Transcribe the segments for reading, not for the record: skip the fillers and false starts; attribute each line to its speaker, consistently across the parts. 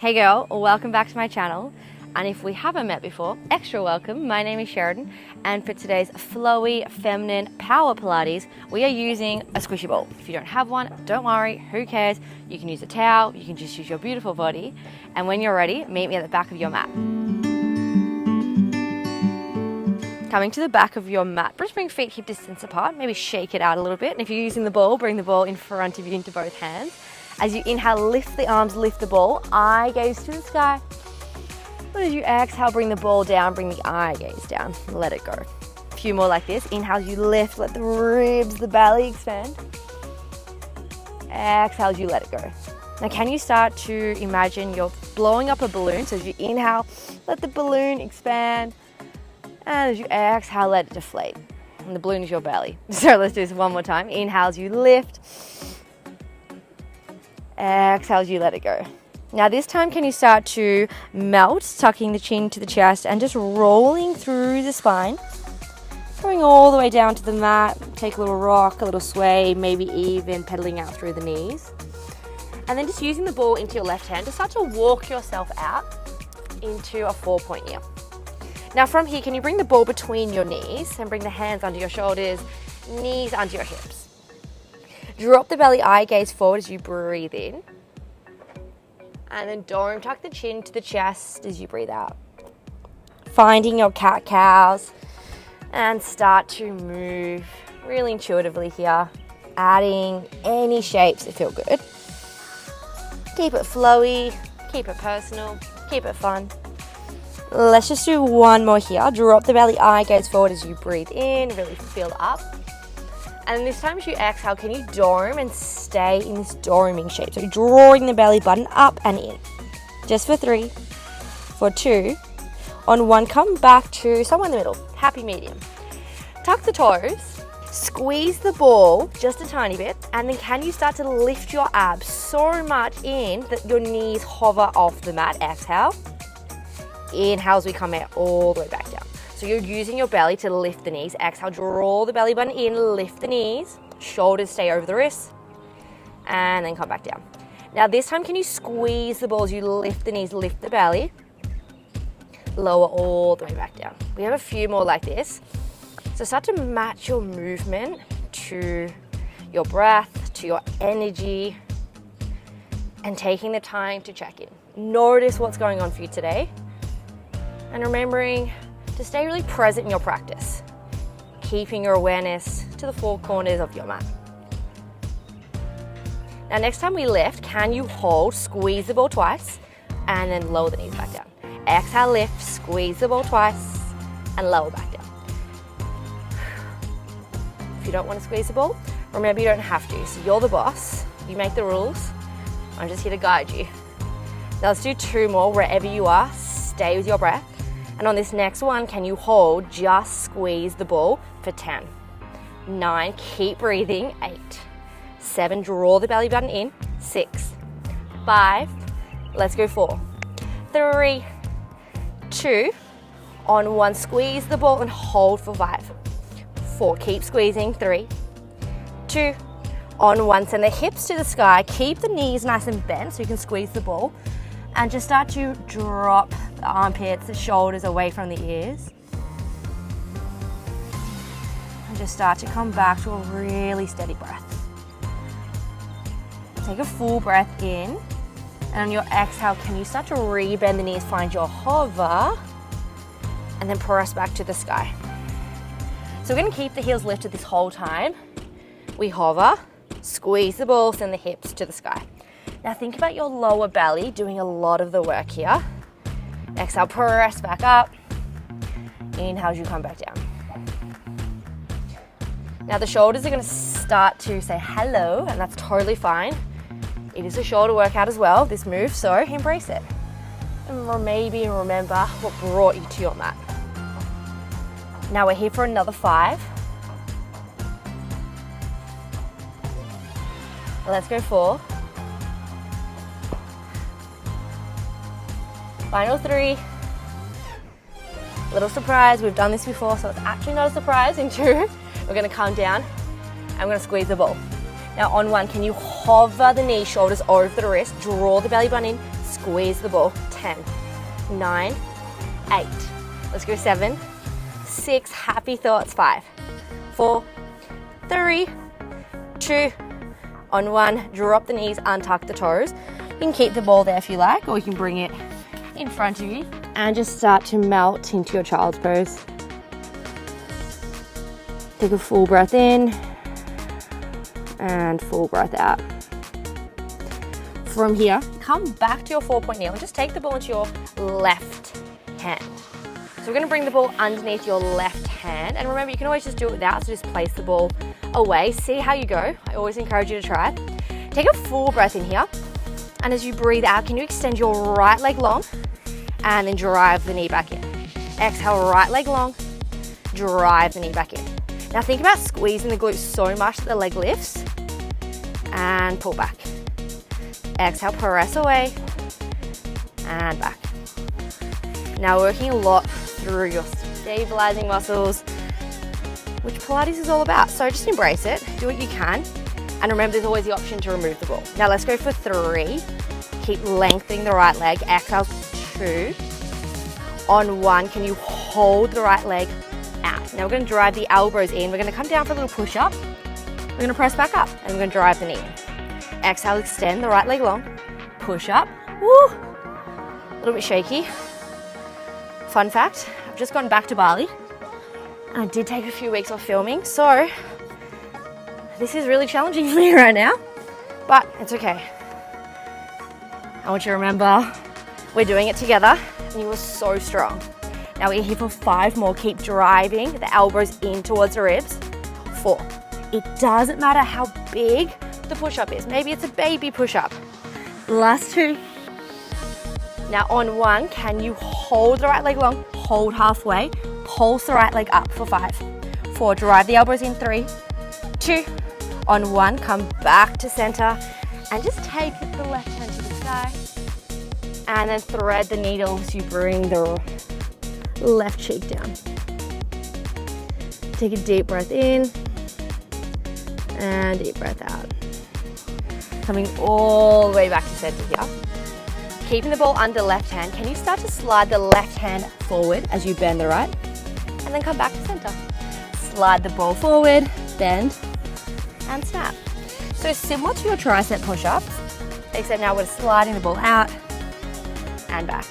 Speaker 1: Hey girl, welcome back to my channel. And if we haven't met before, extra welcome. My name is Sheridan, and for today's flowy, feminine Power Pilates, we are using a squishy ball. If you don't have one, don't worry, who cares? You can use a towel, you can just use your beautiful body. And when you're ready, meet me at the back of your mat. Coming to the back of your mat, just bring feet hip distance apart, maybe shake it out a little bit. And if you're using the ball, bring the ball in front of you into both hands. As you inhale, lift the arms, lift the ball, eye gaze to the sky. As you exhale, bring the ball down, bring the eye gaze down, let it go. A few more like this. Inhale, you lift, let the ribs, the belly expand. Exhale, you let it go. Now can you start to imagine you're blowing up a balloon? So as you inhale, let the balloon expand. And as you exhale, let it deflate. And the balloon is your belly. So let's do this one more time. Inhale, as you lift. Exhale, as you let it go. Now this time, can you start to melt, tucking the chin to the chest and just rolling through the spine, going all the way down to the mat. Take a little rock, a little sway, maybe even pedaling out through the knees. And then just using the ball into your left hand to start to walk yourself out into a 4-point knee. Now from here, can you bring the ball between your knees and bring the hands under your shoulders, knees under your hips. Drop the belly, eye gaze forward as you breathe in. And then dome tuck the chin to the chest as you breathe out. Finding your cat-cows and start to move really intuitively here. Adding any shapes that feel good. Keep it flowy, keep it personal, keep it fun. Let's just do one more here. Drop the belly, eye gaze forward as you breathe in, really fill up. And this time as you exhale, can you dome and stay in this doming shape? So you're drawing the belly button up and in. Just for 3, for 2, on 1, come back to somewhere in the middle, happy medium. Tuck the toes, squeeze the ball just a tiny bit, and then can you start to lift your abs so much in that your knees hover off the mat. Exhale. Inhale as we come out all the way back down. So you're using your belly to lift the knees. Exhale, draw the belly button in, lift the knees, shoulders stay over the wrists, and then come back down. Now this time, can you squeeze the balls? You lift the knees, lift the belly, lower all the way back down. We have a few more like this. So start to match your movement to your breath, to your energy, and taking the time to check in. Notice what's going on for you today, and remembering to stay really present in your practice, keeping your awareness to the 4 corners of your mat. Now next time we lift, can you hold, squeeze the ball twice, and then lower the knees back down. Exhale, lift, squeeze the ball twice, and lower back down. If you don't want to squeeze the ball, remember you don't have to. So you're the boss, you make the rules. I'm just here to guide you. Now let's do 2 more wherever you are, stay with your breath. And on this next one, can you hold, just squeeze the ball for 10, 9, keep breathing, 8, 7, draw the belly button in, 6, 5, let's go 4, 3, 2, on 1, squeeze the ball and hold for 5, 4, keep squeezing, 3, 2, on 1, send the hips to the sky, keep the knees nice and bent so you can squeeze the ball, and just start to drop the armpits, the shoulders away from the ears. And just start to come back to a really steady breath. Take a full breath in, and on your exhale, can you start to re-bend the knees, find your hover, and then press back to the sky. So we're gonna keep the heels lifted this whole time. We hover, squeeze the ball, send the hips to the sky. Now think about your lower belly doing a lot of the work here. Exhale, press back up. Inhale as you come back down. Now the shoulders are gonna start to say hello, and that's totally fine. It is a shoulder workout as well, this move, so embrace it. And maybe remember what brought you to your mat. Now we're here for another 5. Let's go 4. Final 3. Little surprise, we've done this before, so it's actually not a surprise. In 2, we're gonna come down and we're gonna squeeze the ball. Now on 1, can you hover the knee, shoulders over the wrist, draw the belly button in, Squeeze the ball. 10, 9, 8. Let's go 7, 6. Happy thoughts. 5, 4, 3, 2. On 1, drop the knees, untuck the toes. You can keep the ball there if you like, or you can bring it in front of you and just start to melt into your child's pose. Take a full breath in and full breath out. From here, come back to your 4-point kneel and just take the ball into your left hand. So we're going to bring the ball underneath your left hand, and remember, you can always just do it without, so just place the ball away. See how you go. I always encourage you to try it. Take a full breath in here, and as you breathe out, can you extend your right leg long and then drive the knee back in. Exhale, right leg long, drive the knee back in. Now think about squeezing the glutes so much that the leg lifts and pull back. Exhale, press away and back. Now working a lot through your stabilizing muscles, which Pilates is all about. So just embrace it, do what you can. And remember, there's always the option to remove the ball. Now let's go for 3. Keep lengthening the right leg. Exhale, 2. On 1, can you hold the right leg out? Now we're going to drive the elbows in. We're going to come down for a little push up. We're going to press back up and we're going to drive the knee in. Exhale, extend the right leg long. Push up. Woo! A little bit shaky. Fun fact, I've just gone back to Bali and I did take a few weeks off filming, so this is really challenging for me right now, but it's okay. I want you to remember we're doing it together and you are so strong. Now we're here for 5 more. Keep driving the elbows in towards the ribs. 4. It doesn't matter how big the push-up is. Maybe it's a baby push-up. Last 2. Now on 1, can you hold the right leg long, hold halfway, pulse the right leg up for 5. 4, drive the elbows in. 3, 2. On 1, come back to center and just take the left hand to the sky and then thread the needle as you bring the left cheek down. Take a deep breath in and deep breath out. Coming all the way back to center here. Keeping the ball under left hand, can you start to slide the left hand forward as you bend the right? And then come back to center. Slide the ball forward, bend, and snap. So similar to your tricep push-ups, except now we're sliding the ball out and back.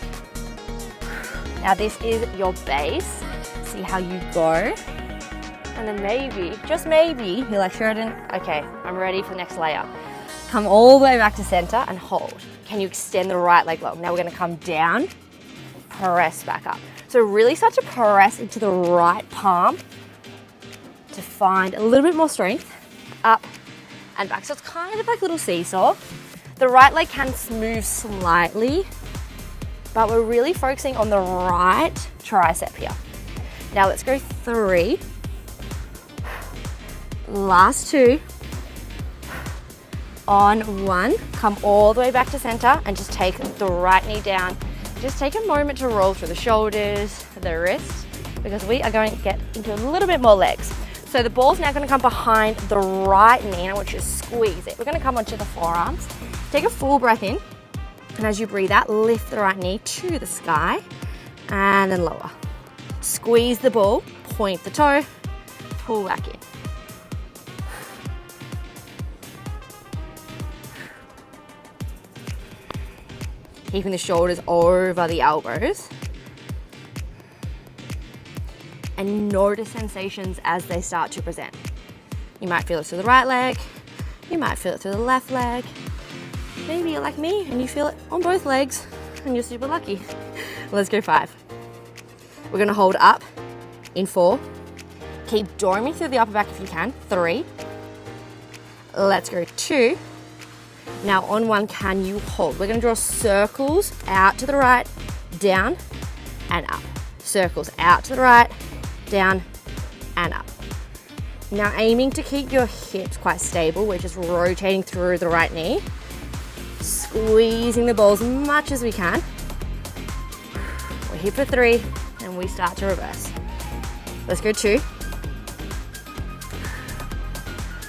Speaker 1: Now this is your base. See how you go. And then maybe, just maybe, you're like, Sheridan, okay, I'm ready for the next layer. Come all the way back to center and hold. Can you extend the right leg long? Now we're gonna come down, press back up. So really start to press into the right palm to find a little bit more strength. Up and back. So it's kind of like a little seesaw. The right leg can move slightly, but we're really focusing on the right tricep here. Now let's go 3. Last 2. On 1, come all the way back to center and just take the right knee down. Just take a moment to roll through the shoulders, the wrists, because we are going to get into a little bit more legs. So the ball's now going to come behind the right knee and I want you to squeeze it. We're going to come onto the forearms. Take a full breath in, and as you breathe out, lift the right knee to the sky and then lower. Squeeze the ball, point the toe, pull back in. Keeping the shoulders over the elbows. And notice sensations as they start to present. You might feel it through the right leg, you might feel it through the left leg. Maybe you're like me and you feel it on both legs and you're super lucky. Let's go 5. We're gonna hold up in 4. Keep dorming through the upper back if you can. 3. Let's go 2. Now on 1, can you hold? We're gonna draw circles out to the right, down and up. Circles out to the right, down and up. Now aiming to keep your hips quite stable, we're just rotating through the right knee, squeezing the ball as much as we can. We're here for 3 and we start to reverse. Let's go 2.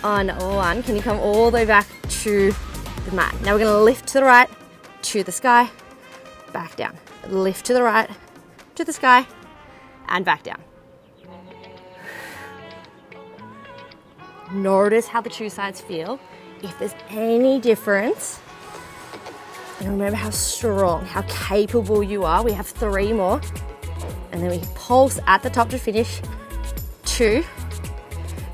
Speaker 1: On 1, can you come all the way back to the mat? Now we're gonna lift to the right, to the sky, back down. Lift to the right, to the sky, and back down. Notice how the two sides feel. If there's any difference, and remember how strong, how capable you are. We have 3 more. And then we pulse at the top to finish. 2.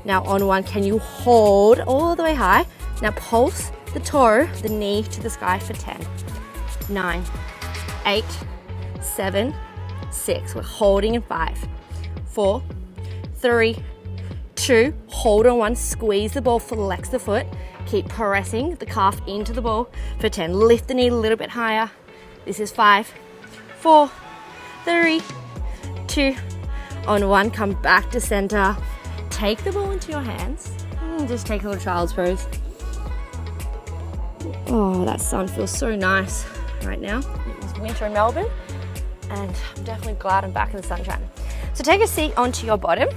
Speaker 1: Now on 1, can you hold all the way high? Now pulse the toe, the knee to the sky for 10. 9, 8, 7, 6. We're holding in 5, 4, 3, 2. Hold on 1, squeeze the ball, flex the foot. Keep pressing the calf into the ball for 10. Lift the knee a little bit higher. This is 5, 4, 3, 2. On 1, come back to center. Take the ball into your hands and just take a little child's pose. Oh, that sun feels so nice right now. It was winter in Melbourne and I'm definitely glad I'm back in the sunshine. So take a seat onto your bottom.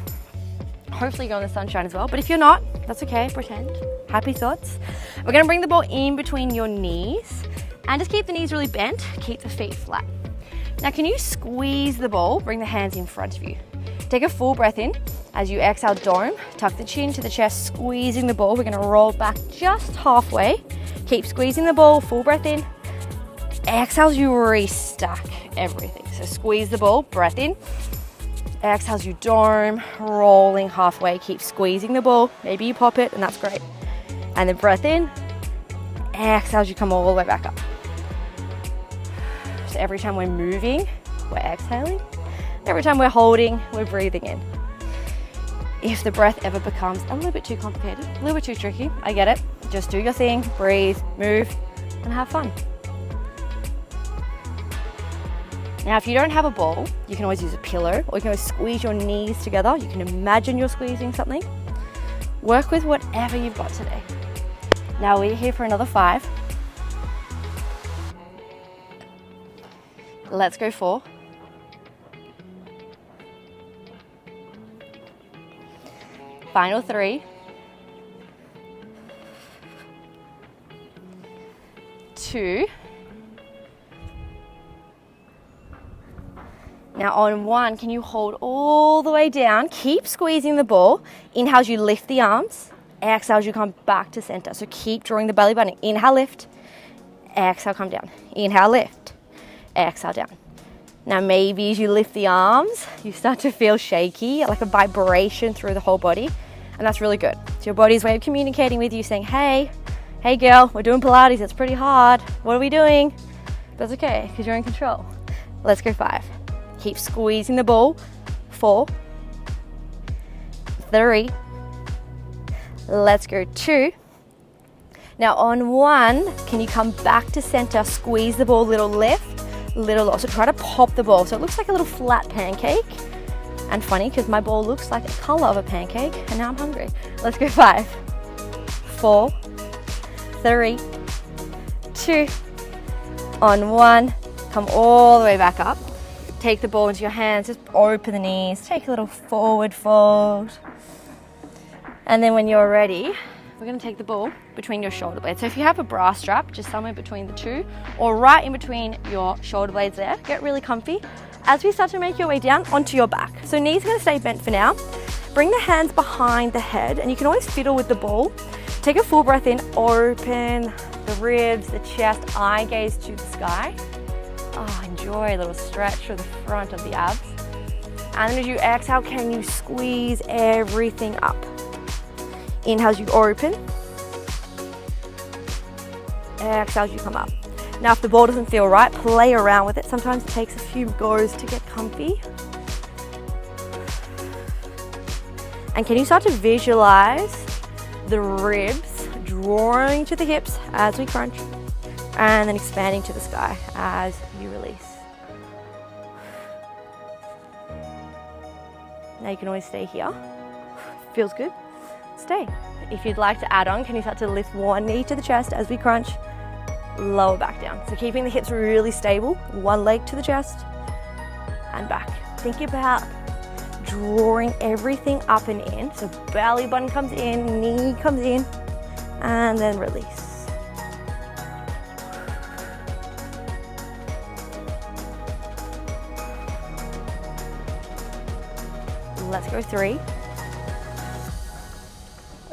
Speaker 1: Hopefully you're in the sunshine as well, but if you're not, that's okay, pretend. Happy thoughts. We're gonna bring the ball in between your knees and just keep the knees really bent, keep the feet flat. Now can you squeeze the ball, bring the hands in front of you. Take a full breath in. As you exhale, dome, tuck the chin to the chest, squeezing the ball. We're gonna roll back just halfway. Keep squeezing the ball, full breath in. Exhale as you restack everything. So squeeze the ball, breath in. Exhale as you dome, rolling halfway. Keep squeezing the ball. Maybe you pop it and that's great. And then breath in. Exhale as you come all the way back up. So every time we're moving, we're exhaling. Every time we're holding, we're breathing in. If the breath ever becomes a little bit too complicated, a little bit too tricky, I get it. Just do your thing, breathe, move, and have fun. Now, if you don't have a ball, you can always use a pillow, or you can always squeeze your knees together. You can imagine you're squeezing something. Work with whatever you've got today. Now we're here for another 5. Let's go 4. Final 3. 2. Now on 1, can you hold all the way down? Keep squeezing the ball. Inhale as you lift the arms. Exhale as you come back to center. So keep drawing the belly button. Inhale, lift. Exhale, come down. Inhale, lift. Exhale, down. Now maybe as you lift the arms, you start to feel shaky, like a vibration through the whole body. And that's really good. It's your body's way of communicating with you, saying, hey girl, we're doing Pilates, it's pretty hard. What are we doing? That's okay, because you're in control. Let's go 5. Keep squeezing the ball. 4, 3, let's go 2. Now on 1, can you come back to center, squeeze the ball, little lift, little loss. So try to pop the ball so it looks like a little flat pancake. And funny, because my ball looks like the color of a pancake, and now I'm hungry. Let's go 5, 4, 3, 2. On 1, come all the way back up. Take the ball into your hands, just open the knees, take a little forward fold. And then when you're ready, we're gonna take the ball between your shoulder blades. So if you have a bra strap, just somewhere between the two, or right in between your shoulder blades there, get really comfy. As we start to make your way down onto your back. So knees are gonna stay bent for now. Bring the hands behind the head, and you can always fiddle with the ball. Take a full breath in, open the ribs, the chest, eye gaze to the sky. Oh, enjoy a little stretch through the front of the abs. And then as you exhale, can you squeeze everything up? Inhale as you open. Exhale as you come up. Now if the ball doesn't feel right, play around with it. Sometimes it takes a few goes to get comfy. And can you start to visualize the ribs drawing to the hips as we crunch, and then expanding to the sky as you release. Now you can always stay here. Feels good? Stay. If you'd like to add on, can you start to lift one knee to the chest as we crunch, lower back down. So keeping the hips really stable, one leg to the chest and back. Think about drawing everything up and in. So belly button comes in, knee comes in, and then release. Let's go 3.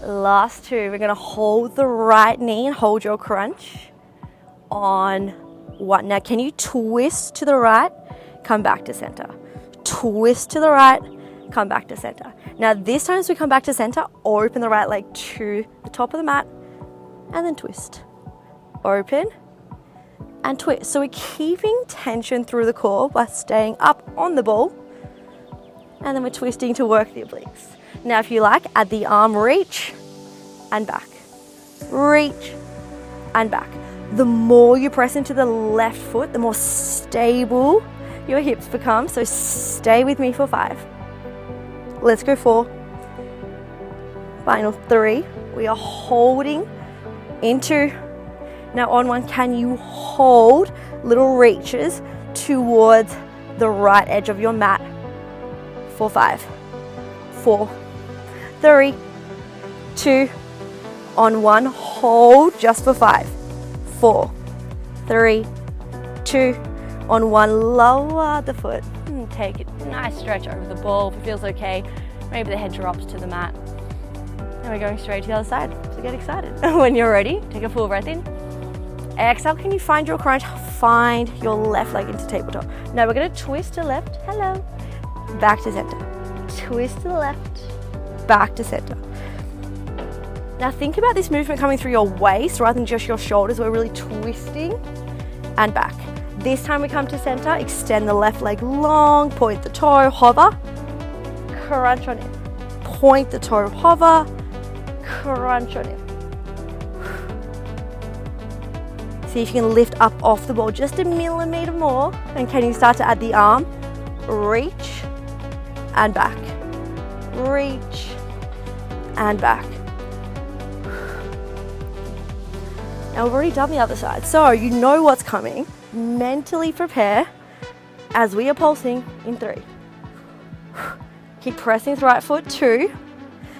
Speaker 1: Last 2. We're gonna hold the right knee and hold your crunch on 1. Now, can you twist to the right, come back to center? Twist to the right, come back to center. Now, this time as we come back to center, open the right leg to the top of the mat and then twist. Open and twist. So we're keeping tension through the core by staying up on the ball, and then we're twisting to work the obliques. Now, if you like, add the arm reach and back. Reach and back. The more you press into the left foot, the more stable your hips become. So stay with me for 5. Let's go 4. Final 3. We are holding into. Now on 1, can you hold little reaches towards the right edge of your mat for 5, 4, 3, 2, on 1, hold just for 5, 4, 3, 2, on 1, lower the foot, take a nice stretch over the ball if it feels okay, maybe the head drops to the mat, and we're going straight to the other side, so get excited. When you're ready, take a full breath in, exhale. Can you find your crunch? Find your left leg into tabletop. Now we're going to twist to left, hello, back to center, twist to the left, back to center. Now think about this movement coming through your waist rather than just your shoulders. We're really twisting and back. This time we come to center, extend the left leg long, point the toe, hover, crunch on it. Point the toe, hover, crunch on it. See if you can lift up off the ball just a millimeter more. And can you start to add the arm? Reach and back. Reach and back. Now we've already done the other side, so you know what's coming. Mentally prepare as we are pulsing in 3. Keep pressing the right foot, 2.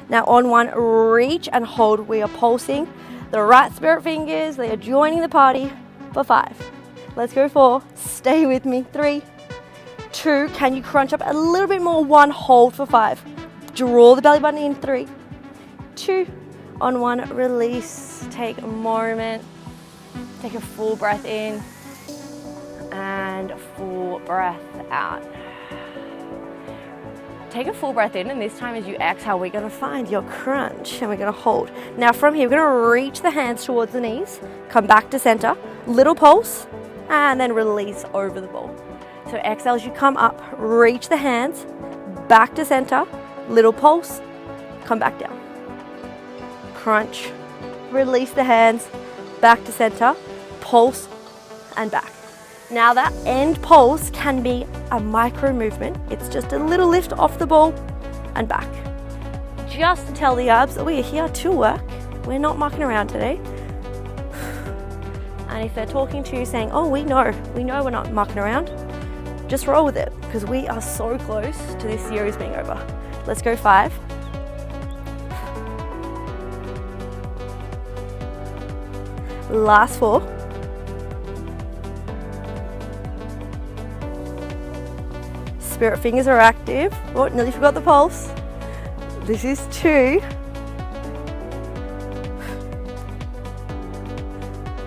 Speaker 1: Now on 1, reach and hold. We are pulsing. The right spirit fingers, they are joining the party for 5. Let's go 4. Stay with me. 3, 2. Can you crunch up a little bit more? 1, hold for 5. Draw the belly button in. 3, 2. On 1, release. Take a moment. Take a full breath in and a full breath out. Take a full breath in, and this time as you exhale, we're going to find your crunch and we're going to hold. Now from here, we're going to reach the hands towards the knees, come back to center, little pulse, and then release over the ball. So exhale as you come up, reach the hands, back to center, little pulse, come back down. Crunch, release the hands, back to center, pulse, and back. Now that end pulse can be a micro movement. It's just a little lift off the ball and back. Just to tell the abs that we are here to work. We're not mucking around today. And if they're talking to you saying, oh, we know we're not mucking around, just roll with it because we are so close to this series being over. Let's go 5. Last 4. Spirit fingers are active. Oh, nearly forgot the pulse. This is 2.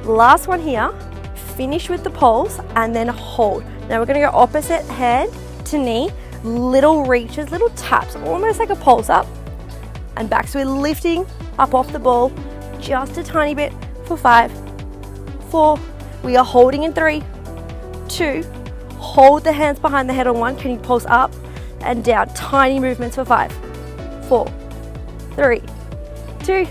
Speaker 1: Last one here. Finish with the pulse and then hold. Now we're going to go opposite hand to knee. Little reaches, little taps, almost like a pulse up and back. So we're lifting up off the ball just a tiny bit for 5, 4. We are holding in 3, 2. Hold the hands behind the head on 1. Can you pulse up and down? Tiny movements for 5, 4, 3, 2.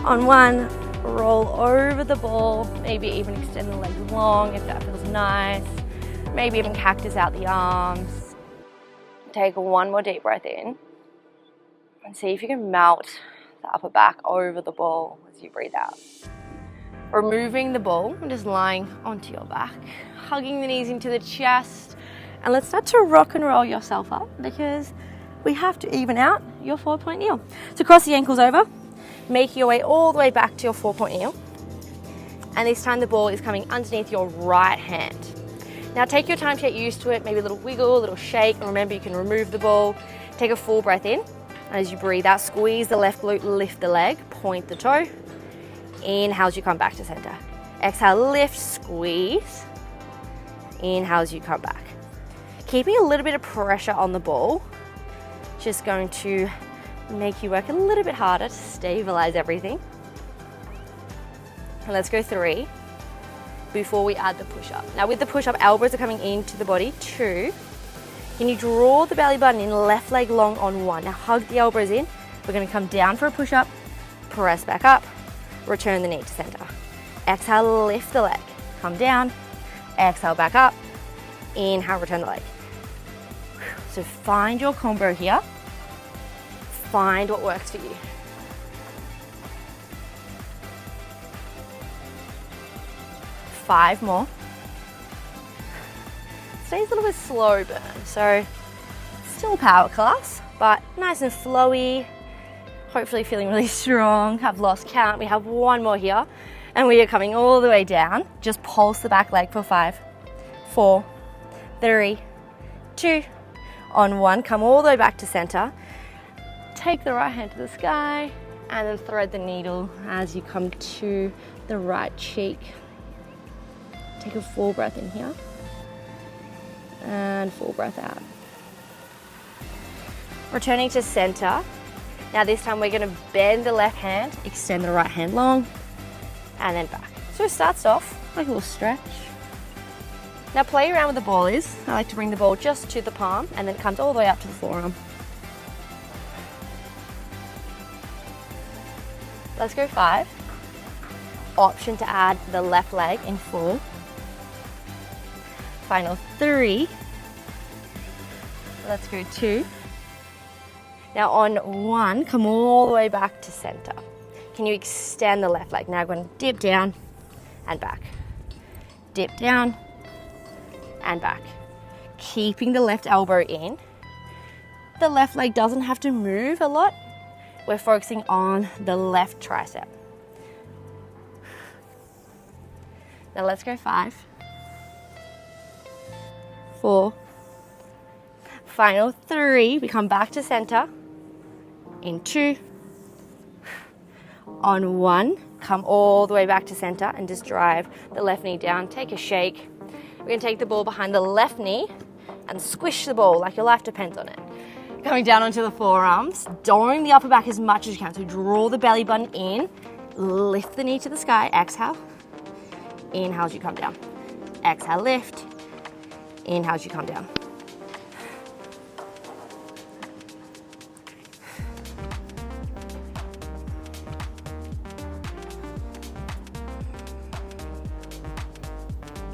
Speaker 1: On 1, roll over the ball. Maybe even extend the legs long if that feels nice. Maybe even cactus out the arms. Take one more deep breath in and see if you can melt the upper back over the ball as you breathe out. Removing the ball and just lying onto your back, hugging the knees into the chest, and let's start to rock and roll yourself up because we have to even out your 4-point kneel. So cross the ankles over, make your way all the way back to your 4-point kneel, and this time the ball is coming underneath your right hand. Now take your time to get used to it, maybe a little wiggle, a little shake, and remember you can remove the ball. Take a full breath in, and as you breathe out, squeeze the left glute, lift the leg, point the toe. Inhale as you come back to center. Exhale, lift, squeeze. Inhale as you come back. Keeping a little bit of pressure on the ball, just going to make you work a little bit harder to stabilize everything. And let's go 3 before we add the push-up. Now with the push-up, elbows are coming into the body. 2. Can you draw the belly button in, left leg long on 1. Now hug the elbows in. We're gonna come down for a push-up, press back up, return the knee to center. Exhale, lift the leg, come down, exhale, back up, inhale, return the leg. So find your combo here. Find what works for you. 5 more. Today's a little bit slow burn, so still power class, but nice and flowy. Hopefully feeling really strong. I've lost count. We have 1 more here, and we are coming all the way down. Just pulse the back leg for 5, 4, 3, 2, on 1. Come all the way back to center. Take the right hand to the sky, and then thread the needle as you come to the right cheek. Take a full breath in here, and full breath out. Returning to center. Now this time we're gonna bend the left hand, extend the right hand long, and then back. So it starts off like a little stretch. Now play around with the ball is. I like to bring the ball just to the palm, and then it comes all the way up to the forearm. Let's go 5. Option to add the left leg in 4. Final 3. Let's go 2. Now on 1, come all the way back to center. Can you extend the left leg? Now I'm going to dip down and back. Dip down and back. Keeping the left elbow in. The left leg doesn't have to move a lot. We're focusing on the left tricep. Now let's go 5, 4, final 3. We come back to center in 2, on 1. Come all the way back to center and just drive the left knee down. Take a shake. We're gonna take the ball behind the left knee and squish the ball like your life depends on it. Coming down onto the forearms, lowering the upper back as much as you can. So draw the belly button in, lift the knee to the sky, exhale. Inhale as you come down. Exhale, lift. Inhale as you come down.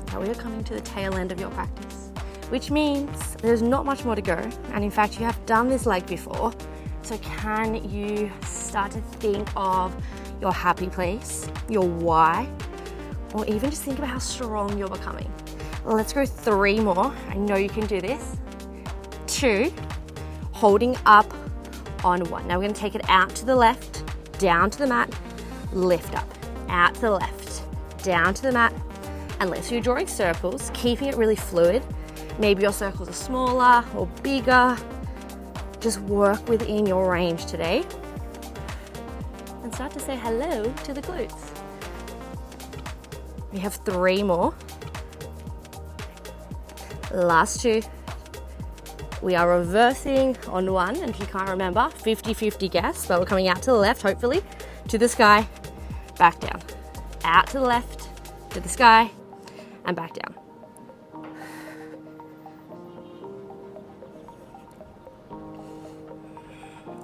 Speaker 1: Now we are coming to the tail end of your practice, which means there's not much more to go. And in fact, you have done this leg before. So can you start to think of your happy place, your why, or even just think about how strong you're becoming. Let's go 3 more. I know you can do this. 2, holding up on 1. Now we're gonna take it out to the left, down to the mat, lift up, out to the left, down to the mat, and lift. So you're drawing circles, keeping it really fluid. Maybe your circles are smaller or bigger. Just work within your range today. And start to say hello to the glutes. We have 3 more. Last 2. We are reversing on 1, and if you can't remember, 50-50 guess, but we're coming out to the left, hopefully, to the sky, back down. Out to the left, to the sky, and back down.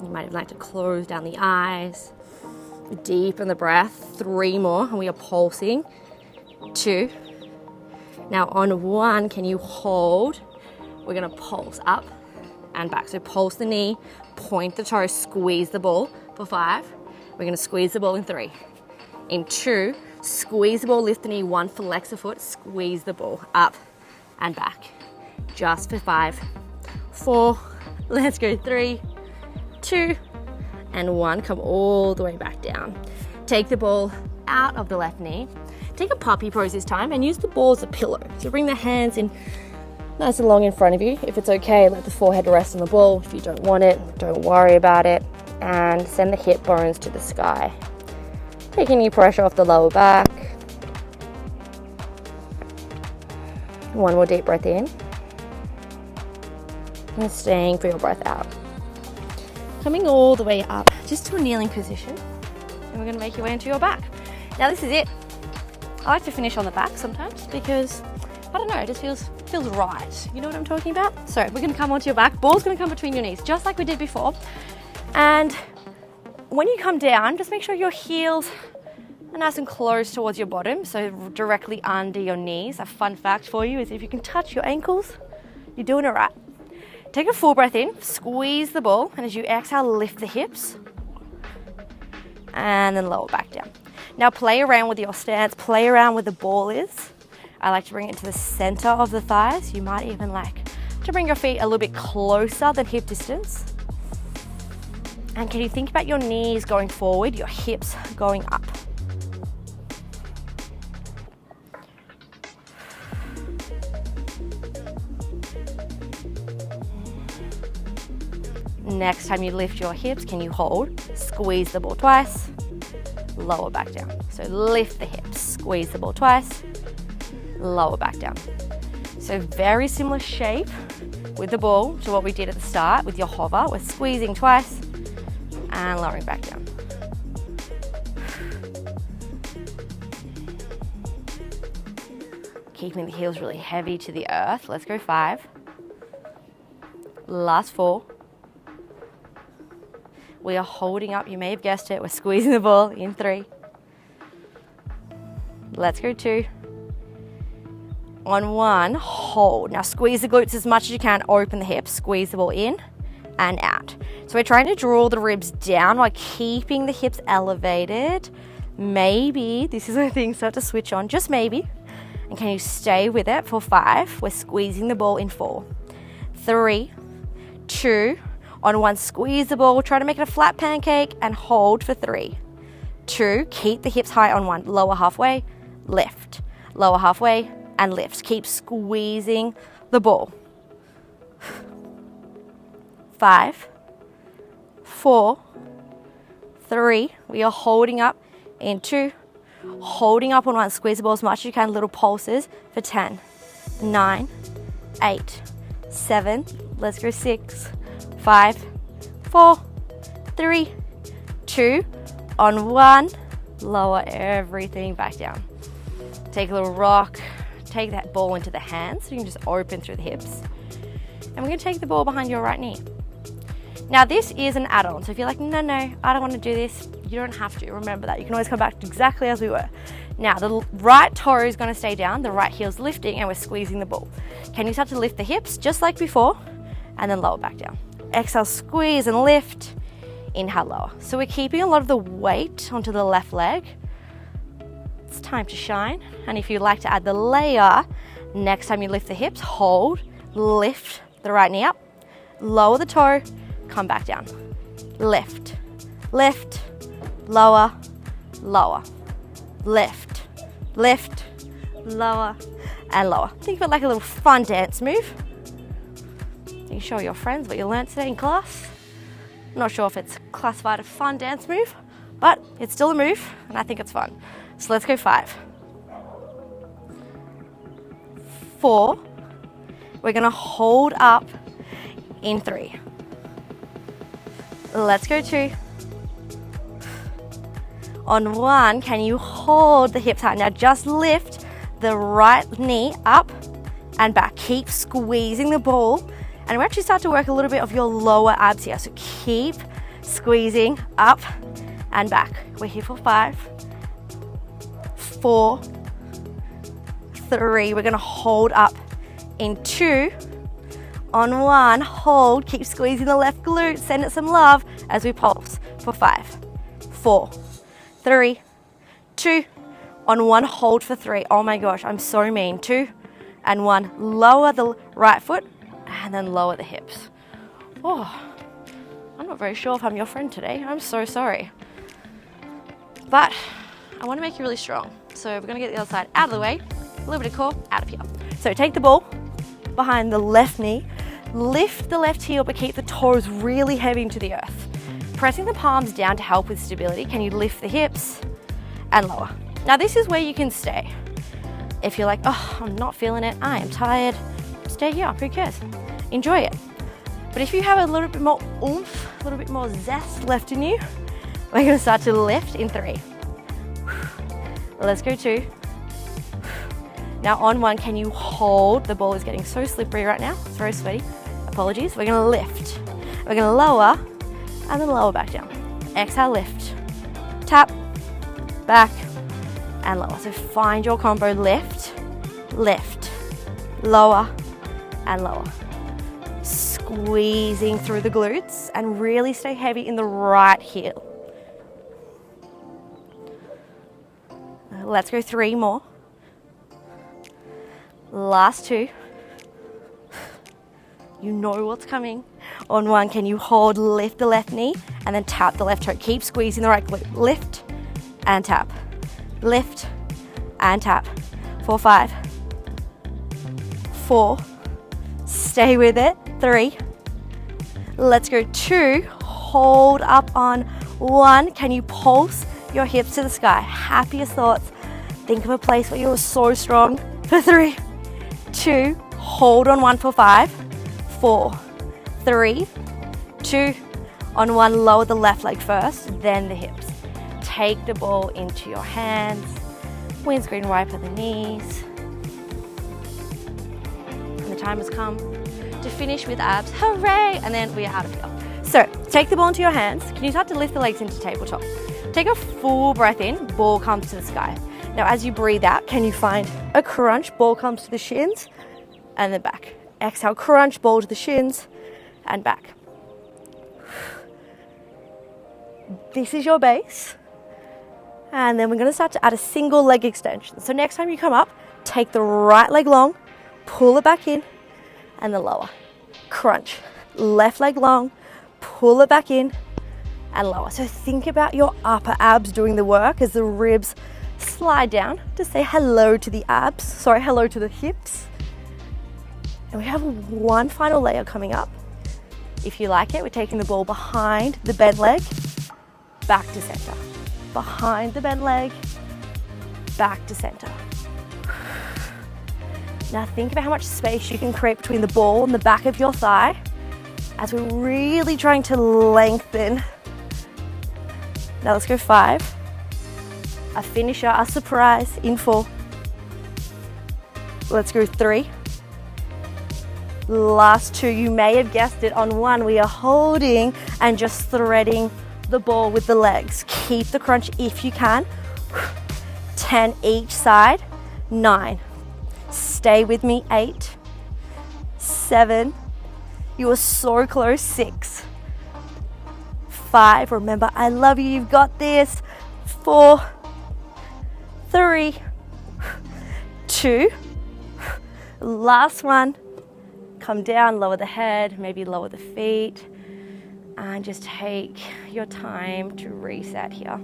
Speaker 1: You might even like to close down the eyes, deepen the breath. 3 more, and we are pulsing. 2. Now on 1, can you hold? We're gonna pulse up and back. So pulse the knee, point the toe, squeeze the ball for 5. We're gonna squeeze the ball in 3. In 2, squeeze the ball, lift the knee, 1, flex the foot, squeeze the ball up and back. Just for 5, 4, let's go 3, 2, and 1. Come all the way back down. Take the ball out of the left knee. Take a puppy pose this time and use the ball as a pillow. So bring the hands in nice and long in front of you. If it's okay, let the forehead rest on the ball. If you don't want it, don't worry about it. And send the hip bones to the sky. Taking any pressure off the lower back. One more deep breath in. And staying for your breath out. Coming all the way up, just to a kneeling position. And we're going to make your way into your back. Now this is it. I like to finish on the back sometimes because, I don't know, it just feels right. You know what I'm talking about? So we're going to come onto your back. Ball's going to come between your knees, just like we did before. And when you come down, just make sure your heels are nice and close towards your bottom, so directly under your knees. A fun fact for you is if you can touch your ankles, you're doing it right. Take a full breath in, squeeze the ball, and as you exhale, lift the hips, and then lower back down. Now play around with your stance, play around where the ball is. I like to bring it to the center of the thighs. You might even like to bring your feet a little bit closer than hip distance. And can you think about your knees going forward, your hips going up? Next time you lift your hips, can you hold? Squeeze the ball twice, lower back down. So lift the hips, squeeze the ball twice, lower back down. So very similar shape with the ball to what we did at the start with your hover. We're squeezing twice and lowering back down. Keeping the heels really heavy to the earth. Let's go 5. Last 4. We are holding up, you may have guessed it, we're squeezing the ball in 3. Let's go 2. On 1, hold. Now squeeze the glutes as much as you can, open the hips, squeeze the ball in and out. So we're trying to draw the ribs down while keeping the hips elevated. Maybe, this is where things start to switch on, just maybe. And can you stay with it for 5? We're squeezing the ball in 4. 3, 2, on 1, squeeze the ball, try to make it a flat pancake and hold for 3. 2, keep the hips high on 1, lower halfway, lift, lower halfway and lift. Keep squeezing the ball. 5, 4, 3, we are holding up in 2, holding up on 1, squeeze the ball as much as you can, little pulses for 10, 9, 8, 7, let's go 6, 5, 4, 3, 2, on 1, lower everything back down. Take a little rock, take that ball into the hands so you can just open through the hips. And we're going to take the ball behind your right knee. Now this is an add-on, so if you're like, no, I don't want to do this, you don't have to. Remember that. You can always come back to exactly as we were. Now the right toe is going to stay down, the right heel's lifting, and we're squeezing the ball. Can you start to lift the hips just like before, and then lower back down. Exhale, squeeze and lift. Inhale, lower. So we're keeping a lot of the weight onto the left leg. It's time to shine. And if you'd like to add the layer, next time you lift the hips, hold, lift the right knee up, lower the toe, come back down. Lift, lift, lower, lower, lift, lift, lower, and lower. Think of it like a little fun dance move. You can show your friends what you learned today in class. I'm not sure if it's classified a fun dance move, but it's still a move, and I think it's fun. So let's go 5. 4. We're gonna hold up in 3. Let's go 2. On 1, can you hold the hips high? Now just lift the right knee up and back. Keep squeezing the ball. And we actually start to work a little bit of your lower abs here. So keep squeezing up and back. We're here for 5, 4, 3. We're gonna hold up in 2. On 1, hold, keep squeezing the left glute, send it some love as we pulse for 5, 4, 3, 2. On 1, hold for 3. Oh my gosh, I'm so mean. 2 and 1, lower the right foot and then lower the hips. Oh, I'm not very sure if I'm your friend today. I'm so sorry. But I want to make you really strong. So we're gonna get the other side out of the way, a little bit of core, out of here. So take the ball behind the left knee, lift the left heel, but keep the toes really heavy into the earth. Pressing the palms down to help with stability. Can you lift the hips and lower? Now this is where you can stay. If you're like, oh, I'm not feeling it, I am tired, stay here, who cares? Enjoy it. But if you have a little bit more oomph, a little bit more zest left in you, we're gonna start to lift in 3. Let's go 2. Now on 1, can you hold? The ball is getting so slippery right now. It's very sweaty. Apologies. We're gonna lift. We're gonna lower and then lower back down. Exhale, lift. Tap, back, and lower. So find your combo, lift, lift, lower, and lower. Squeezing through the glutes and really stay heavy in the right heel. Let's go 3 more. Last 2. You know what's coming. On 1, can you hold, lift the left knee, and then tap the left toe. Keep squeezing the right glute. Lift and tap. Lift and tap. 4, 5. 4. Stay with it. 3. Let's go 2. Hold up on 1. Can you pulse your hips to the sky? Happiest thoughts. Think of a place where you were so strong. For 3, 2. Hold on 1 for 5. 4, 3, 2. On 1, lower the left leg first, then the hips. Take the ball into your hands. Windscreen wiper the knees. And the time has come to finish with abs. Hooray! And then we are out of here. So take the ball into your hands. Can you start to lift the legs into tabletop? Take a full breath in, ball comes to the sky. Now as you breathe out, can you find a crunch? Ball comes to the shins and then back. Exhale, crunch, ball to the shins and back. This is your base. And then we're gonna start to add a single leg extension. So next time you come up, take the right leg long, pull it back in, and then lower. Crunch, left leg long, pull it back in, and lower. So think about your upper abs doing the work as the ribs slide down to say hello to the abs, hello to the hips. And we have one final layer coming up. If you like it, we're taking the ball behind the bent leg, back to center. Behind the bent leg, back to center. Now think about how much space you can create between the ball and the back of your thigh as we're really trying to lengthen. Now let's go 5. A finisher, a surprise in 4. Let's go 3. Last 2, you may have guessed it. On 1, we are holding and just threading the ball with the legs. Keep the crunch if you can. 10 each side. 9. Stay with me. 8. 7. You are so close. 6. 5. Remember, I love you. You've got this. 4. 3. 2. Last one. Come down, lower the head, maybe lower the feet, and just take your time to reset here.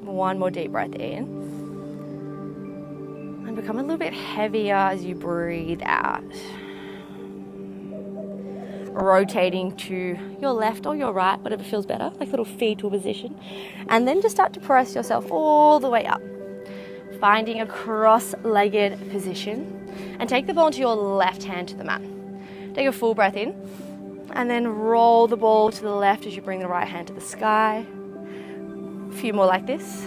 Speaker 1: One more deep breath in. And become a little bit heavier as you breathe out. Rotating to your left or your right, whatever feels better, like a little fetal position. And then just start to press yourself all the way up. Finding a cross-legged position. And take the ball into your left hand to the mat. Take a full breath in. And then roll the ball to the left as you bring the right hand to the sky. A few more like this.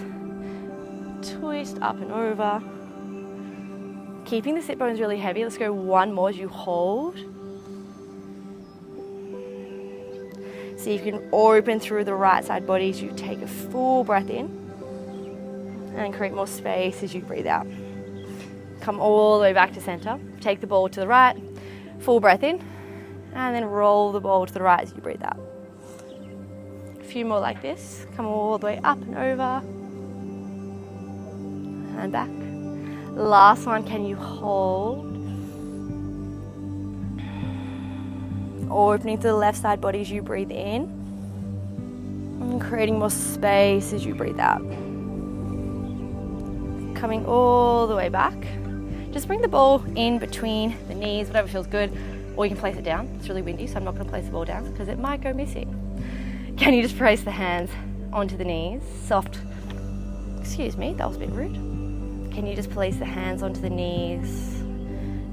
Speaker 1: Twist up and over. Keeping the sit bones really heavy. Let's go one more as you hold. See if you can open through the right side body as you take a full breath in. And create more space as you breathe out. Come all the way back to center. Take the ball to the right. Full breath in. And then roll the ball to the right as you breathe out. A few more like this. Come all the way up and over. And back. Last one, can you hold? Opening to the left side body as you breathe in. And creating more space as you breathe out. Coming all the way back. Just bring the ball in between the knees, whatever feels good, or you can place it down. It's really windy, so I'm not going to place the ball down because it might go missing. Can you just place the hands onto the knees? Soft. Excuse me, that was a bit rude. Can you just place the hands onto the knees,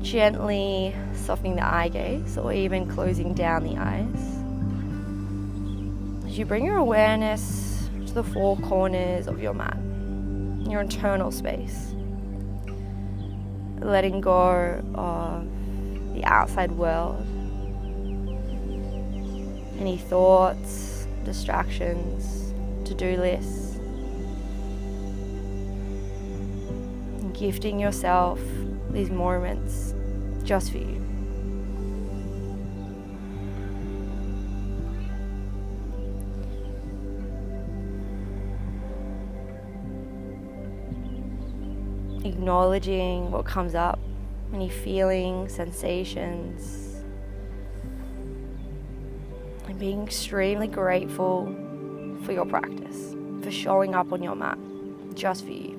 Speaker 1: gently softening the eye gaze or even closing down the eyes? As you bring your awareness to the four corners of your mat, your internal space, letting go of the outside world, any thoughts, distractions, to-do lists, and gifting yourself these moments just for you. Acknowledging what comes up, any feelings, sensations, and being extremely grateful for your practice, for showing up on your mat, just for you.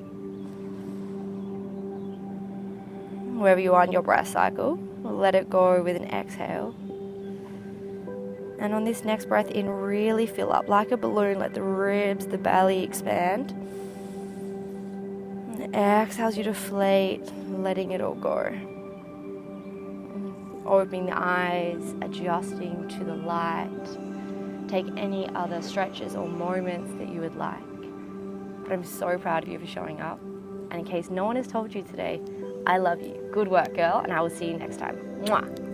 Speaker 1: Wherever you are in your breath cycle, let it go with an exhale. And on this next breath in, really fill up like a balloon, let the ribs, the belly expand. Exhale as you deflate, letting it all go. Opening the eyes, adjusting to the light. Take any other stretches or moments that you would like. But I'm so proud of you for showing up. And in case no one has told you today, I love you. Good work, girl, and I will see you next time. Mwah.